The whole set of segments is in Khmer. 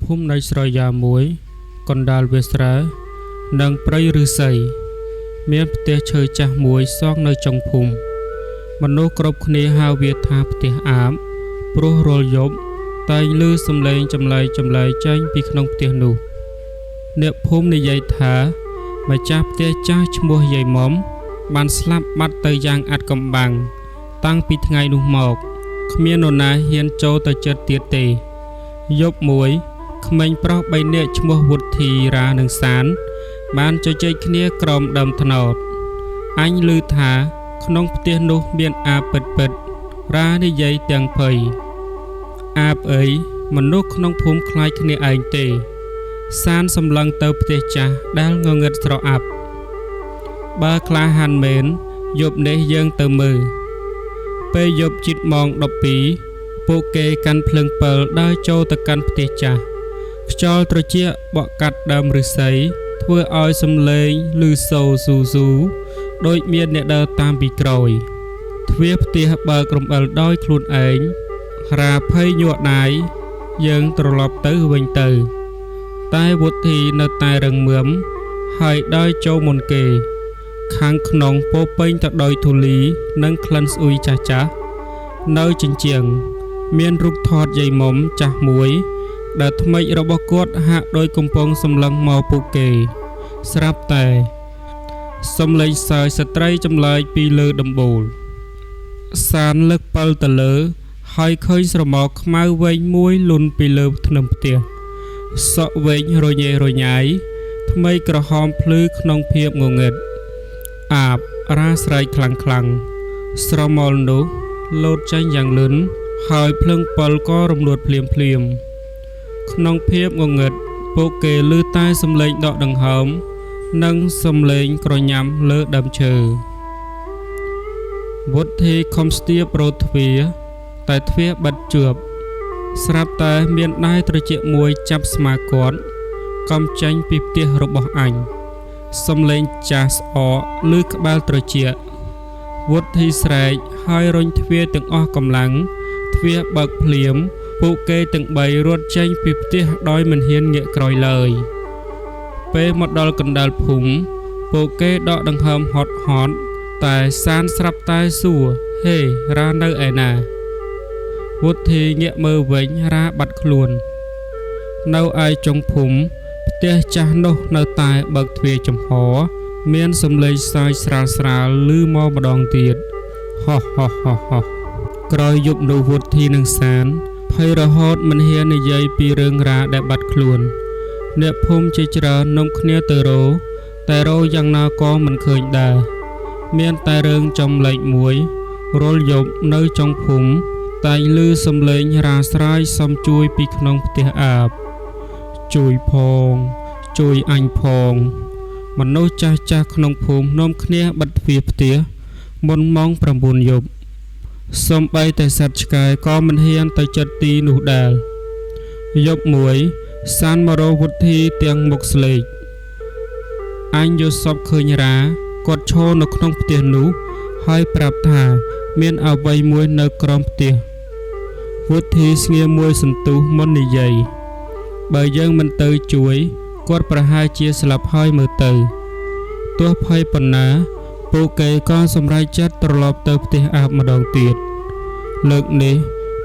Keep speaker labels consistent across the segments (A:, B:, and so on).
A: ភូមិនៃស្រយាមួយកណ្ដាលវាលស្រែនិងព្រៃឫស្សីមានផ្ទះឈើចាស់មួយសង់នៅចុងភូមិមនុស្សគ្រប់គ្នាហៅវាថាផ្ទះអាបព្រោះរាល់យប់តែងឮសំឡេងចម្លែកចេញពីក្នុងផ្ទះនោះអ្នកភូមិនិយាយថាម្ចាស់ផ្ទះចាស់ឈ្មោះយាយមុំបានស្លាប់បាត់ទៅយ៉ាងអាត់កំបាំងតាំងពីថ្ងៃនោះមកគ្មាននរណាហ៊ានចូលទៅជិតទៀតទេយប់មួយក្មេងប្រុស3នាក់ឈ្មោះវុទ្ធីរានិងសានបានជជែកគ្នាក្រោមដើមត្នោតអញឮថាក្នុងផ្ទះនោះមានអាបពិតរានិយាយទាំងភ័យអាបអីមនុស្សក្នុងភូមិខ្លាចគ្នាឯងទេសានសម្លឹងទៅផ្ទះចាស់ដែលងងឹតស្រអាប់បើក្លាហានមែនយប់នេះយើងទៅមើលពេលយប់ជិតម៉ោង12ពួកគេកាន់ភ្លើងពិលដើរចូលទៅកាន់ផ្ទះចាស់ខ្យល់ត្រជាក់បក់កាត់ដើមឫស្សីធ្វើឲ្យសំឡេងឮសូស៊ូដូចមានអ្នកដើរតាមពីក្រោយទ្វារផ្ទះបើករំអិលដោយខ្លួនឯងរាភ័យញ័រដៃយើងត្រឡប់ទៅវិញទៅតែវុទ្ធីនៅតែរឹងមាំហើយដើរចូលមុនគេខាងក្នុងពោពេញទៅដោយធូលីនិងក្លិនស្អុយចាស់នៅជញ្ជាំងមានរូបថតយាយមុំចាស់មួយដែលថ្មិចរបស់គាត់ហាក់ដូចកំពុងសម្លឹងមកពួកគេស្រាប់តែសំឡេងសើចស្ត្រីចម្លើយពីលើដំបូលសានលើកពិលទៅលើហើយឃើញស្រមោលខ្មៅវែងមួយលុនពីលើធ្នឹមផ្ទះសក់វែងរញ៉េរញ៉ៃថ្មីក្រហមភ្លឺក្នុងភាពងងឹតអាបរាស្រែកខ្លាំងស្រមោលនោះលោតចេញយ៉ាងលឿនហើយភ្លើងពិលក៏រំលួតភ្លាមក្នុងភាពងងឹតពួកគេឮតែសំឡេងដកដង្ហើមនិងសំឡេងក្រញាំលើដើមឈើវុទ្ធីខំស្ទាបរោទទ្វារតែទ្វារបិទជាប់ស្រាប់តែមានដៃត្រជាក់មួយចាប់ស្មាគាត់កំចាញ់ពីផ្ទះរបស់អញសំឡេងចាស់ស្អកឮក្បាលត្រជាក់វុទ្ធីស្រែកហើយរុញទ្វារទាំងអស់កម្លាំងទ្វារបើកភ្លាមពួកគេទាំង3រត់ចេញពីផ្ទះដោយមិនហ៊ានងាកក្រោយឡើយពេលមកដល់កណ្ដាលភូមិពួកគេដកដង្ហើមហត់តែសានស្រាប់តែសួរហេរានៅឯណាវុទ្ធីងាកមើលវិញរាបាត់ខ្លួននៅឯចុងភូមិផ្ទះចាស់នោះនៅតែបើកទ្វារចំហមានសំឡេងសើចស្រាលឮមកម្ដងទៀតហោះក្រោយយប់នោះវុទ្ធីនិងសានភ័យរហូតមិនហ៊ាននិយាយពីរឿងរាដែលបាត់ខ្លួនអ្នកភូមិជាច្រើននាំគ្នាទៅរកតែរកយ៉ាងណាក៏មិនឃើញដែរមានតែរឿងចំលេខមួយរាល់យប់នៅចុងភូមិតែងឮសំឡេងរាស្រ័យសុំជួយពីក្នុងផ្ទះអាបជួយផងជួយអញផងមនុស្សចាស់ក្នុងភូមិនាំគ្នាបិទទ្វារផ្ទះមុនម៉ោង9យប់សូម្បីតែសត្វឆ្កែក៏មិនហ៊ានទៅជិតទីនោះដែរយប់មួយសានមករកវុទ្ធីទាំងមុខស្លេកអញយល់សពឃើញរាគាត់ឈរនៅក្នុងផ្ទះនោះហើយប្រាប់ថាមានអ្វីមួយនៅក្រោមផ្ទះវុទ្ធីស្ងៀមមួយសន្ទុះមុននិយាយបើយើងមិនទៅជួយគាត់ប្រហែលជាស្លាប់ហើយមើលទៅទោះភ័យប៉ុណ្ណាពួកគេក៏សម្រេចចិត្តត្រឡប់ទៅផ្ទះអាបម្ដងទៀតលើកនេះ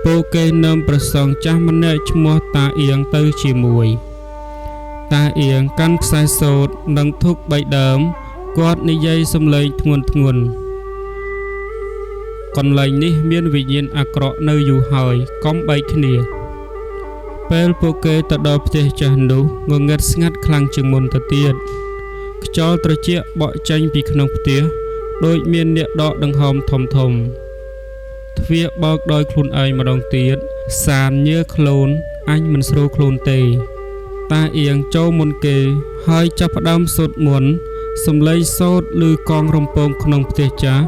A: ពួកគេនាំប្រសង់ចាស់ម្នាក់ឈ្មោះតាអៀងទៅជាមួយតាអៀងកាន់ខ្សែសូត្រនិងធុក3ដើមគាត់និយាយសំឡេងធ្ងន់កន្លែងនេះមានវិញ្ញាណអាក្រក់នៅយូរហើយកុំបែកគ្នាពេលពួកគេទៅដល់ផ្ទះចាស់នោះងងឹតស្ងាត់ខ្លាំងជាងមុនទៅទៀតខ្យល់ត្រជាក់បក់ចេញពីក្នុងផ្ទះដូចមានអ្នកដកដង្ហើមធំទ្វារបើកដោយខ្លួនឯងម្ដងទៀតសានញើខ្លួនអញមិនស្រួលខ្លួនទេតាអៀងចូលមុនគេហើយចាប់ផ្ដើមសូត្រមន្តសំឡេងសូត្រឮកងរំពងក្នុងផ្ទះចាស់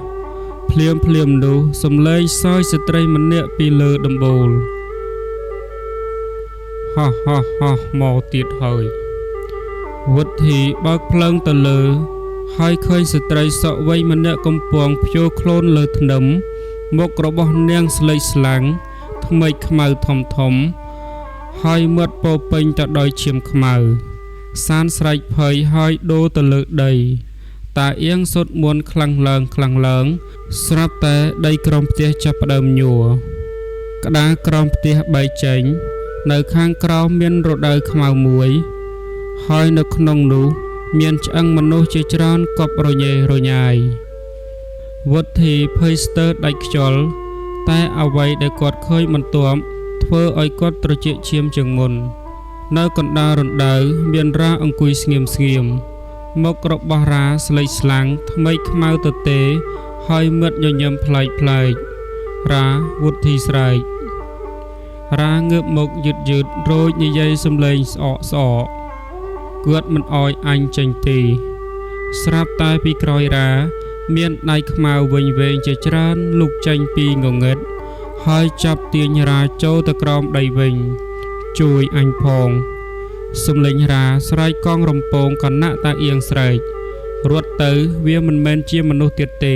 A: ភ្លាមនោះសំឡេងសើចស្ត្រីម្នាក់ពីលើដំបូលហោះមកទៀតហើយវុទ្ធីបើកភ្លើងទៅលើហើយឃើញស្ត្រីសក់វែងម្នាក់កំពុងព្យួរខ្លួនលើធ្នឹមមុខរបស់នាងស្លេកស្លាំងថ្មីខ្មៅធំ ហើយមាត់ពោពេញទៅដោយឈាមខ្មៅសានស្រែកភ័យហើយដូរទៅលើដីតាអៀងសុតមុនខ្លាំងឡើងស្រាប់តែដីក្រោមផ្ទះចាប់ផ្ដើមញ័រក្តារក្រោមផ្ទះបែកចេញនៅខាងក្រោមមានរដូវខ្មៅមួយហើយនៅក្នុងនោះមានឆ្អឹងមនុស្សជាច្រើនកប់រញ៉េរញ៉ាយវុធីភ័យស្ទើរដាច់ខ្យល់តែអ្វីដែលគាត់ឃើញបន្ទាប់ធ្វើឲ្យគាត់ត្រជាក់ឈាមជាងមុននៅកណ្ដាលរណ្ដៅមានរាអង្គុយស្ងៀមមុខរបស់រាស្លេកស្លាំងថ្មីខ្មៅទទេហើយមាត់ញញឹមប្លែករាវុធីស្រែករាងើបមុខយឺតរោចនិយាយសំឡេងស្អកគាត់មិនអោយអញចេញទេស្រាប់តែពីក្រោយរាមានដៃខ្មៅវែងជាច្រើនលូកចេញពីងងឹតហើយចាប់ទាញរាចូលទៅក្រោមដីវិញជួយអញផងសំឡេងរាស្រែកកងរំពងកណៈតាអៀងស្រែករត់ទៅវាមិនមែនជាមនុស្សទៀតទេ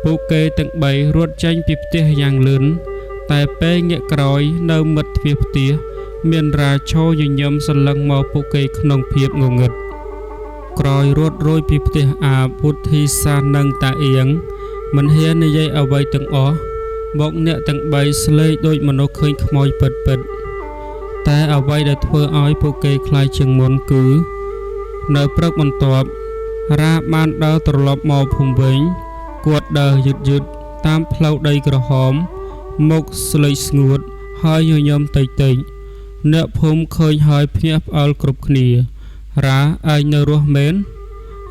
A: ពួកគេទាំង3រត់ចេញពីផ្ទះយ៉ាងលឿនតែពេលងាកក្រោយនៅមិត្តទ្វារផ្ទះមានរាឈរញញឹមសន្លឹងមកពួកគេក្នុងភាពងងឹតក្រោយរត់រួយពីផ្ទះអាបវុធីសាននិងតាអៀងមិនហ៊ាននិយាយអ្វីទាំងអស់មកអ្នកទាំង3ស្លេកដូចមនុស្សឃើញខ្មោចពិតតែអ្វីដែលធ្វើឲ្យពួកគេខ្លាចជាងមុនគឺនៅព្រឹកបន្ទាប់រាបានដើរត្រឡប់មកភូមិវិញគាត់ដើរយឺតតាមផ្លូវដីក្រហមមុខស្លេកស្ងួតហើយញញឹមតិចអ្នកភូមិឃើញហើយភ្ញាក់ផ្អើលគ្រប់គ្នារាឯងនៅរស់មែន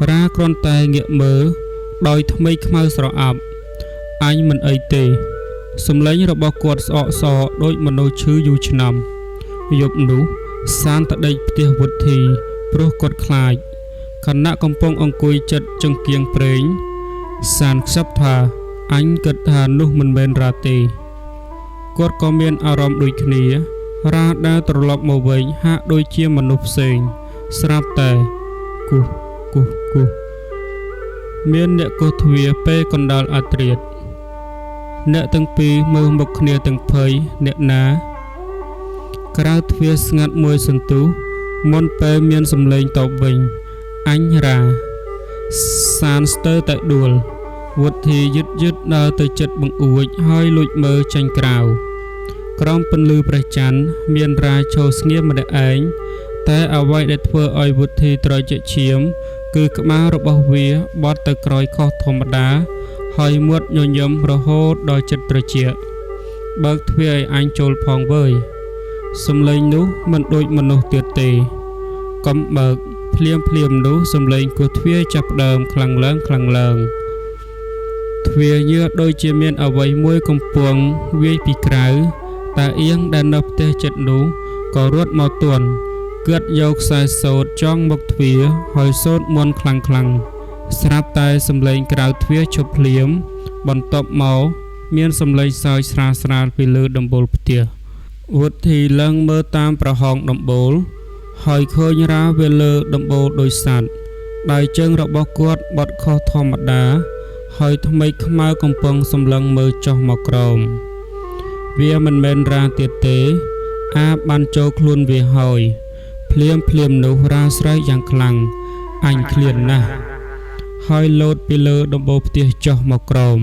A: រាគ្រាន់តែងាកមើលដោយថ្មីខ្មៅស្រអាប់អញមិនអីទេសំឡេងរបស់គាត់ស្អកដូចមនុស្សឈឺយូរឆ្នាំយប់នោះសានតដេកផ្ទះវុធីព្រោះគាត់ខ្លាចខណៈកំពុងអង្គុយចិត្តចង្គៀងព្រេងសានខ្សឹបថាអញគិតថានោះមិនមែនរាទេគាត់ក៏មានអារម្មណ៍ដូចគ្នារាដើរត្រឡប់មកវិញហាក់ដូចជាមនុស្សផ្សេងស្រាប់តែគូមានអ្នកគោះទ្វារពេលកណ្ដាលអាត្រៀតអ្នកទាំងពីរមើលមុខគ្នាទាំងភ័យអ្នកណាក្រៅទ្វារស្ងាត់មួយសន្ទុះមុនពេលមានសំឡេងតបវិញអញរាសានស្ទើរតែដួលវុធីយឺតដើរទៅចិត្តបង្អួចហើយលួចមើលចាញ់ក្រៅក្រោមពន្លឺព្រះច័ន្ទមានរាឈរស្ងៀមម្នាក់ឯងតែអ្វីដែលធ្វើឲ្យវុធីត្រជាក់ឈាមគឺក្បាលរបស់វាបត់ទៅក្រោយខុសធម្មតាហើយមាត់ញញឹមរហូតដល់ចិត្តត្រជាក់បើកទ្វារឲ្យអញចូលផងវើយសំឡេងនោះមិនដូចមនុស្សទៀតទេកុំបើកភ្លាមនោះសំឡេងគោះទ្វារចាប់ផ្ដើមខ្លាំងឡើងទ្វារញើសដូចជាមានអ្វីមួយកំពុងវាយពីក្រៅតាអៀងដែលនៅផ្ទះចិត្តនោះក៏រត់មកទាន់គាត់យកខ្សែសូត្រចងមុខទ្វារហើយសូត្រមន្តខ្លាំងស្រាប់តែសំឡេងក្រៅទ្វារឈប់ភ្លាមបន្ទាប់មកមានសំឡេងសើចស្រាលពីលើដំបូលផ្ទះវុធីឡើងមើលតាមប្រហោងដំបូលហើយឃើញរាវាលើដំបូលដោយសត្វដៃជើងរបស់គាត់បត់ខុសធម្មតាហើយថ្មីខ្មៅកំពុងសម្លឹងមើលចុះមកក្រោមវាមិនមែនរាទៀតទេអាបានចូលខ្លួនវាហើយភ្លាមនោះរាស្រែកយ៉ាងខ្លាំងអញឃ្លានណាស់ហើយលោតពីលើដំបូលផ្ទះចុះមកក្រោម